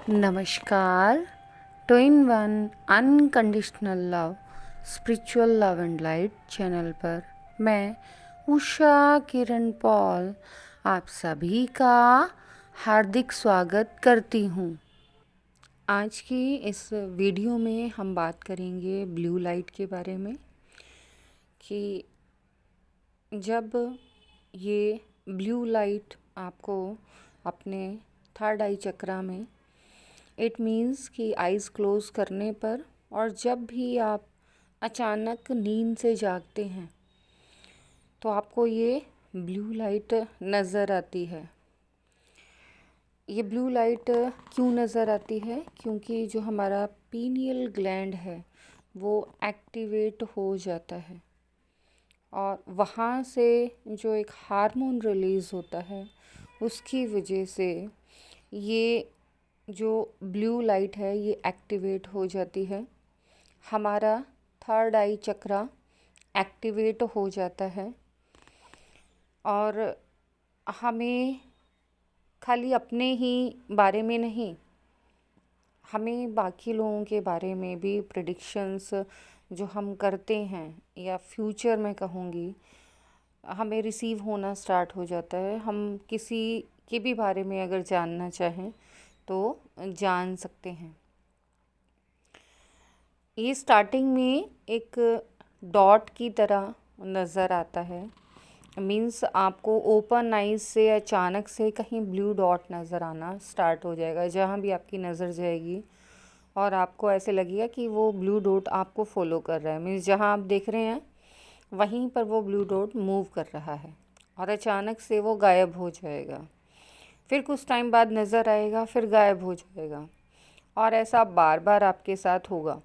नमस्कार। Two in one unconditional love spiritual love and light channel पर मैं Usha Kiran Paul आप सभी का हार्दिक स्वागत करती हूँ। आज की इस वीडियो में हम बात करेंगे ब्लू लाइट के बारे में कि जब ये ब्लू लाइट आपको अपने थर्ड आई चक्रा में, इट मीन्स कि आइज़ क्लोज करने पर और जब भी आप अचानक नींद से जागते हैं तो आपको ये ब्लू लाइट नज़र आती है। ये ब्लू लाइट क्यों नज़र आती है? क्योंकि जो हमारा पीनियल ग्लैंड है वो एक्टिवेट हो जाता है और वहाँ से जो एक हार्मोन रिलीज़ होता है उसकी वजह से ये जो ब्लू लाइट है ये एक्टिवेट हो जाती है। हमारा थर्ड आई चक्रा एक्टिवेट हो जाता है और हमें खाली अपने ही बारे में नहीं, हमें बाकी लोगों के बारे में भी प्रेडिक्शंस जो हम करते हैं या फ्यूचर में कहूँगी, हमें रिसीव होना स्टार्ट हो जाता है। हम किसी के भी बारे में अगर जानना चाहें तो जान सकते हैं। ये स्टार्टिंग में एक डॉट की तरह नज़र आता है। मीन्स आपको ओपन आइज से अचानक से कहीं ब्लू डॉट नज़र आना स्टार्ट हो जाएगा। जहाँ भी आपकी नज़र जाएगी और आपको ऐसे लगेगा कि वो ब्लू डॉट आपको फॉलो कर रहा है। मीन्स जहाँ आप देख रहे हैं वहीं पर वो ब्लू डॉट मूव कर रहा है और अचानक से वो गायब हो जाएगा। फिर कुछ टाइम बाद नज़र आएगा, फिर गायब हो जाएगा और ऐसा बार बार आपके साथ होगा।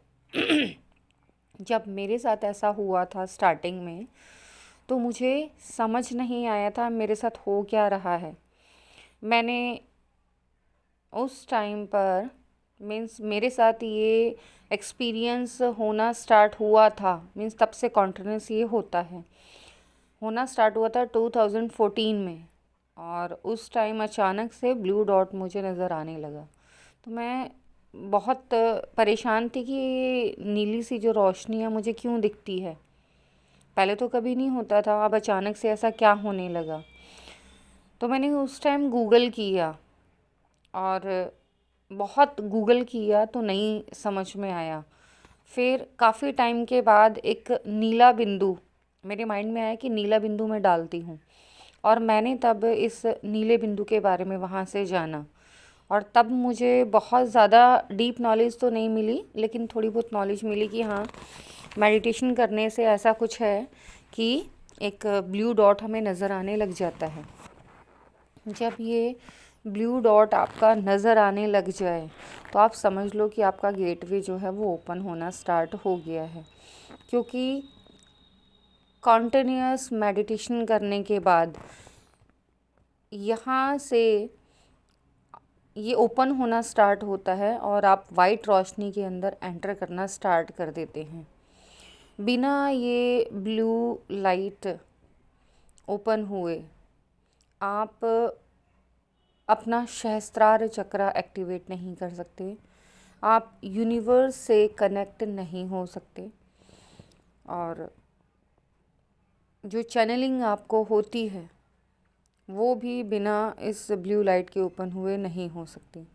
जब मेरे साथ ऐसा हुआ था स्टार्टिंग में तो मुझे समझ नहीं आया था मेरे साथ हो क्या रहा है। मैंने उस टाइम पर मीन्स मेरे साथ ये एक्सपीरियंस होना स्टार्ट हुआ था। मीन्स तब से कॉन्टिन्यूस ये होना स्टार्ट हुआ था 2014 में और उस टाइम अचानक से ब्लू डॉट मुझे नज़र आने लगा। तो मैं बहुत परेशान थी कि ये नीली सी जो रोशनी है मुझे क्यों दिखती है। पहले तो कभी नहीं होता था, अब अचानक से ऐसा क्या होने लगा। तो मैंने उस टाइम गूगल किया और बहुत गूगल किया तो नहीं समझ में आया। फिर काफ़ी टाइम के बाद एक नीला बिंदु मेरे माइंड में आया कि नीला बिंदु मैं डालती हूँ और मैंने तब इस नीले बिंदु के बारे में वहाँ से जाना और तब मुझे बहुत ज़्यादा डीप नॉलेज तो नहीं मिली लेकिन थोड़ी बहुत नॉलेज मिली कि हाँ, मेडिटेशन करने से ऐसा कुछ है कि एक ब्लू डॉट हमें नज़र आने लग जाता है। जब ये ब्लू डॉट आपका नज़र आने लग जाए तो आप समझ लो कि आपका गेटवे जो है वो ओपन होना स्टार्ट हो गया है। क्योंकि कॉन्टिन्यूअस मेडिटेशन करने के बाद यहाँ से ये ओपन होना स्टार्ट होता है और आप वाइट रोशनी के अंदर एंटर करना स्टार्ट कर देते हैं। बिना ये ब्लू लाइट ओपन हुए आप अपना सहस्त्रार चक्रा एक्टिवेट नहीं कर सकते, आप यूनिवर्स से कनेक्ट नहीं हो सकते और जो चैनलिंग आपको होती है वो भी बिना इस ब्लू लाइट के ओपन हुए नहीं हो सकती।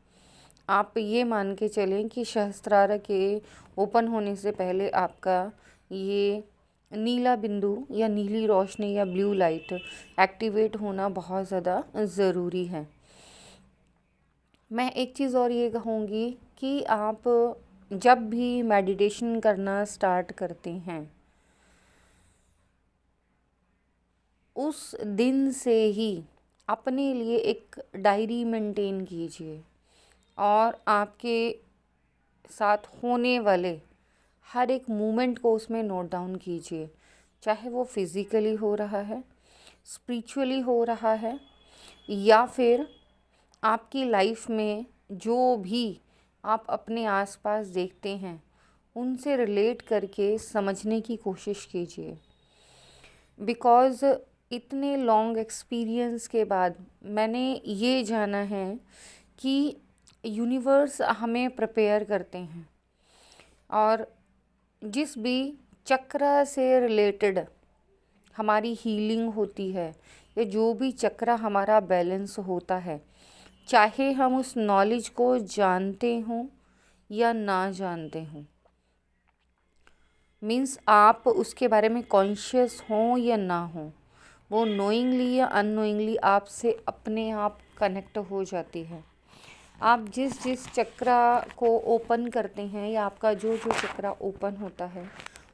आप ये मान के चलें कि सहस्त्रार के ओपन होने से पहले आपका ये नीला बिंदु या नीली रोशनी या ब्लू लाइट एक्टिवेट होना बहुत ज़्यादा ज़रूरी है। मैं एक चीज़ और ये कहूँगी कि आप जब भी मेडिटेशन करना स्टार्ट करते हैं उस दिन से ही अपने लिए एक डायरी मेंटेन कीजिए और आपके साथ होने वाले हर एक मोमेंट को उसमें नोट डाउन कीजिए। चाहे वो फिज़िकली हो रहा है, स्पिरिचुअली हो रहा है या फिर आपकी लाइफ में जो भी आप अपने आसपास देखते हैं उनसे रिलेट करके समझने की कोशिश कीजिए। बिकॉज़ इतने लॉन्ग एक्सपीरियंस के बाद मैंने ये जाना है कि यूनिवर्स हमें प्रिपेयर करते हैं, और जिस भी चक्र से रिलेटेड हमारी हीलिंग होती है या जो भी चक्र हमारा बैलेंस होता है, चाहे हम उस नॉलेज को जानते हों या ना जानते हों, मीन्स आप उसके बारे में कॉन्शियस हों या ना हों, वो नोइंगली या अननोइंगली आपसे अपने आप कनेक्ट हो जाती है। आप जिस जिस चक्र को ओपन करते हैं या आपका जो जो चक्र ओपन होता है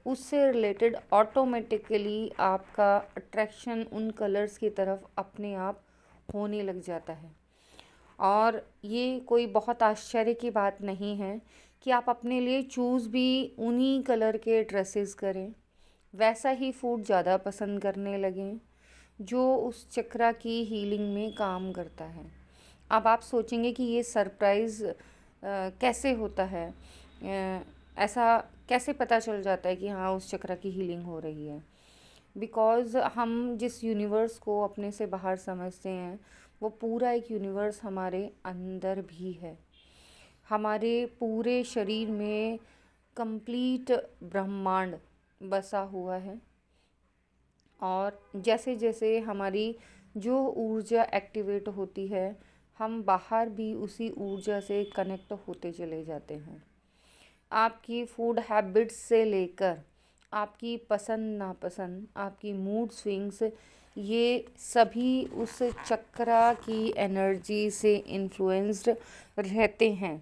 उससे रिलेटेड ऑटोमेटिकली आपका अट्रैक्शन उन कलर्स की तरफ अपने आप होने लग जाता है। और ये कोई बहुत आश्चर्य की बात नहीं है कि आप अपने लिए चूज़ भी उन्हीं कलर के ड्रेसेस करें, वैसा ही फूड ज़्यादा पसंद करने लगें जो उस चक्र की हीलिंग में काम करता है। अब आप सोचेंगे कि ये सरप्राइज़ कैसे होता है, ऐसा कैसे पता चल जाता है कि हाँ उस चक्र की हीलिंग हो रही है। बिकॉज़ हम जिस यूनिवर्स को अपने से बाहर समझते हैं वो पूरा एक यूनिवर्स हमारे अंदर भी है। हमारे पूरे शरीर में कंप्लीट ब्रह्मांड बसा हुआ है, और जैसे जैसे हमारी जो ऊर्जा एक्टिवेट होती है हम बाहर भी उसी ऊर्जा से कनेक्ट होते चले जाते हैं। आपकी फूड हैबिट्स से लेकर आपकी पसंद नापसंद, आपकी मूड स्विंग्स, ये सभी उस चक्र की एनर्जी से इन्फ्लुएंस्ड रहते हैं।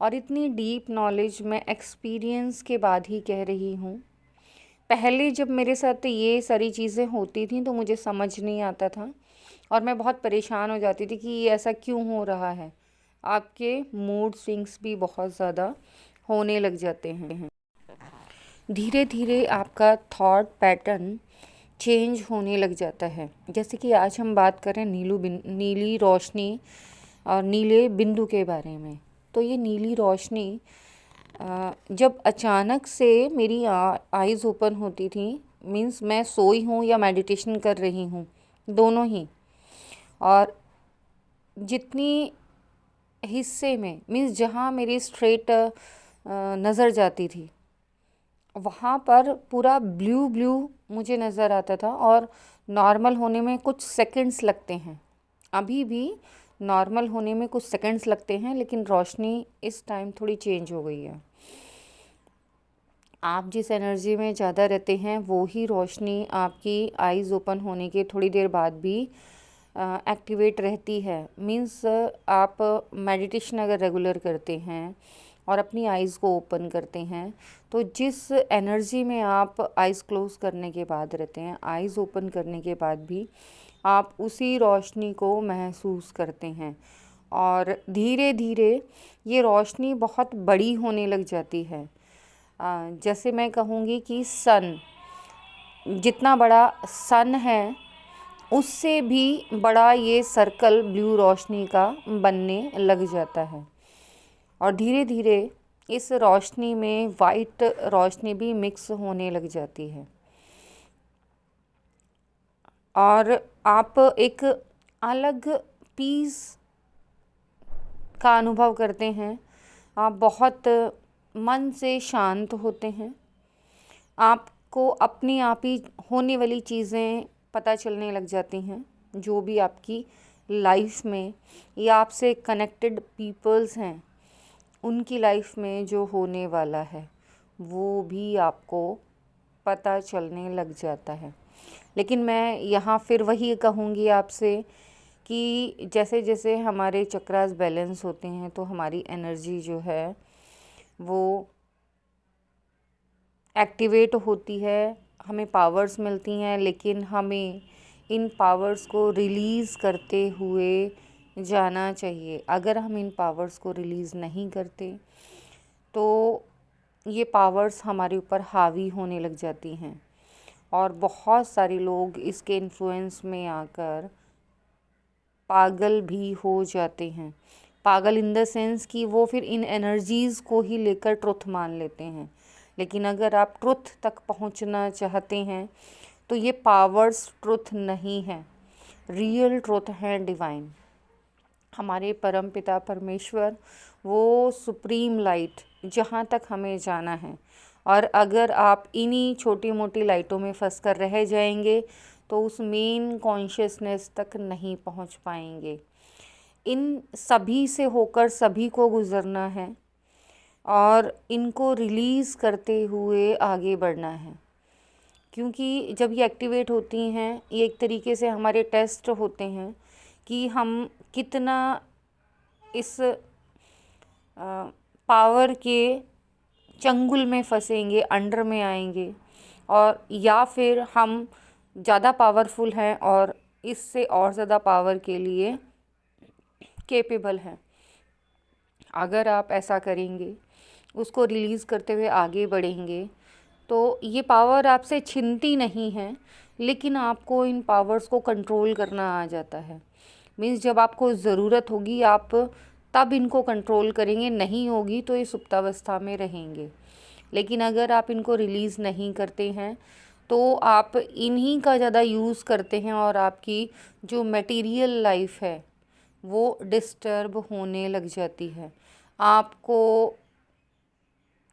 और इतनी डीप नॉलेज मैं एक्सपीरियंस के बाद ही कह रही हूँ। पहले जब मेरे साथ ये सारी चीज़ें होती थी तो मुझे समझ नहीं आता था और मैं बहुत परेशान हो जाती थी कि ये ऐसा क्यों हो रहा है। आपके मूड स्विंग्स भी बहुत ज़्यादा होने लग जाते हैं। धीरे धीरे आपका थॉट पैटर्न चेंज होने लग जाता है। जैसे कि आज हम बात करें नीली रोशनी और नीले बिंदु के बारे में। तो ये नीली रोशनी जब अचानक से मेरी आइज़ ओपन होती थी, मीन्स मैं सोई हूँ या मेडिटेशन कर रही हूँ, दोनों ही, और जितनी हिस्से में मीन्स जहाँ मेरी स्ट्रेट नज़र जाती थी वहाँ पर पूरा ब्लू ब्लू मुझे नज़र आता था, और नॉर्मल होने में कुछ सेकंड्स लगते हैं। अभी भी नॉर्मल होने में कुछ सेकंड्स लगते हैं, लेकिन रोशनी इस टाइम थोड़ी चेंज हो गई है। आप जिस एनर्जी में ज़्यादा रहते हैं वो ही रोशनी आपकी आइज़ ओपन होने के थोड़ी देर बाद भी एक्टिवेट रहती है। मीन्स आप मेडिटेशन अगर रेगुलर करते हैं और अपनी आइज़ को ओपन करते हैं तो जिस एनर्जी में आप आइज़ क्लोज़ करने के बाद रहते हैं, आइज़ ओपन करने के बाद भी आप उसी रोशनी को महसूस करते हैं। और धीरे धीरे ये रोशनी बहुत बड़ी होने लग जाती है। जैसे मैं कहूँगी कि सन, जितना बड़ा सन है उससे भी बड़ा ये सर्कल ब्लू रोशनी का बनने लग जाता है। और धीरे धीरे इस रोशनी में वाइट रोशनी भी मिक्स होने लग जाती है, और आप एक अलग पीस का अनुभव करते हैं। आप बहुत मन से शांत होते हैं। आपको अपनी आप ही होने वाली चीज़ें पता चलने लग जाती हैं, जो भी आपकी लाइफ में या आपसे कनेक्टेड पीपल्स हैं उनकी लाइफ में जो होने वाला है वो भी आपको पता चलने लग जाता है। लेकिन मैं यहाँ फिर वही कहूँगी आपसे कि जैसे जैसे हमारे चक्रास बैलेंस होते हैं तो हमारी एनर्जी जो है वो एक्टिवेट होती है, हमें पावर्स मिलती हैं, लेकिन हमें इन पावर्स को रिलीज़ करते हुए जाना चाहिए। अगर हम इन पावर्स को रिलीज़ नहीं करते तो ये पावर्स हमारे ऊपर हावी होने लग जाती हैं, और बहुत सारे लोग इसके इन्फ्लुएंस में आकर पागल भी हो जाते हैं। पागल इन द सेंस कि वो फिर इन एनर्जीज़ को ही लेकर ट्रुथ मान लेते हैं। लेकिन अगर आप ट्रुथ तक पहुंचना चाहते हैं तो ये पावर्स ट्रुथ नहीं है, रियल ट्रुथ है डिवाइन। हमारे परम पिता परमेश्वर वो सुप्रीम लाइट, जहाँ तक हमें जाना है। और अगर आप इन्हीं छोटी मोटी लाइटों में फंस कर रह जाएंगे तो उस मेन कॉन्शियसनेस तक नहीं पहुँच पाएंगे। इन सभी से होकर सभी को गुज़रना है और इनको रिलीज़ करते हुए आगे बढ़ना है, क्योंकि जब ये एक्टिवेट होती हैं ये एक तरीके से हमारे टेस्ट होते हैं कि हम कितना इस पावर के चंगुल में फंसेंगे, अंडर में आएंगे, और या फिर हम ज़्यादा पावरफुल हैं और इससे और ज़्यादा पावर के लिए कैपेबल हैं। अगर आप ऐसा करेंगे, उसको रिलीज़ करते हुए आगे बढ़ेंगे, तो ये पावर आपसे छिनती नहीं है, लेकिन आपको इन पावर्स को कंट्रोल करना आ जाता है। मीन्स जब आपको ज़रूरत होगी आप तब इनको कंट्रोल करेंगे, नहीं होगी तो ये सुप्तावस्था में रहेंगे। लेकिन अगर आप इनको रिलीज़ नहीं करते हैं तो आप इन्हीं का ज़्यादा यूज़ करते हैं और आपकी जो मटेरियल लाइफ है वो डिस्टर्ब होने लग जाती है। आपको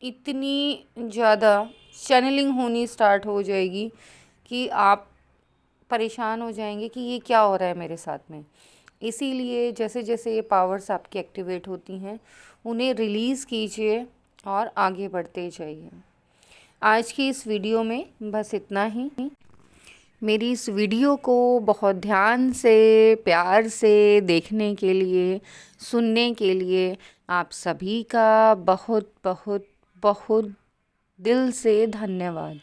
इतनी ज़्यादा चैनलिंग होनी स्टार्ट हो जाएगी कि आप परेशान हो जाएंगे कि ये क्या हो रहा है मेरे साथ में। इसीलिए जैसे जैसे ये पावर्स आपकी एक्टिवेट होती हैं उन्हें रिलीज़ कीजिए और आगे बढ़ते जाइए। आज की इस वीडियो में बस इतना ही। मेरी इस वीडियो को बहुत ध्यान से, प्यार से देखने के लिए, सुनने के लिए आप सभी का बहुत बहुत बहुत दिल से धन्यवाद।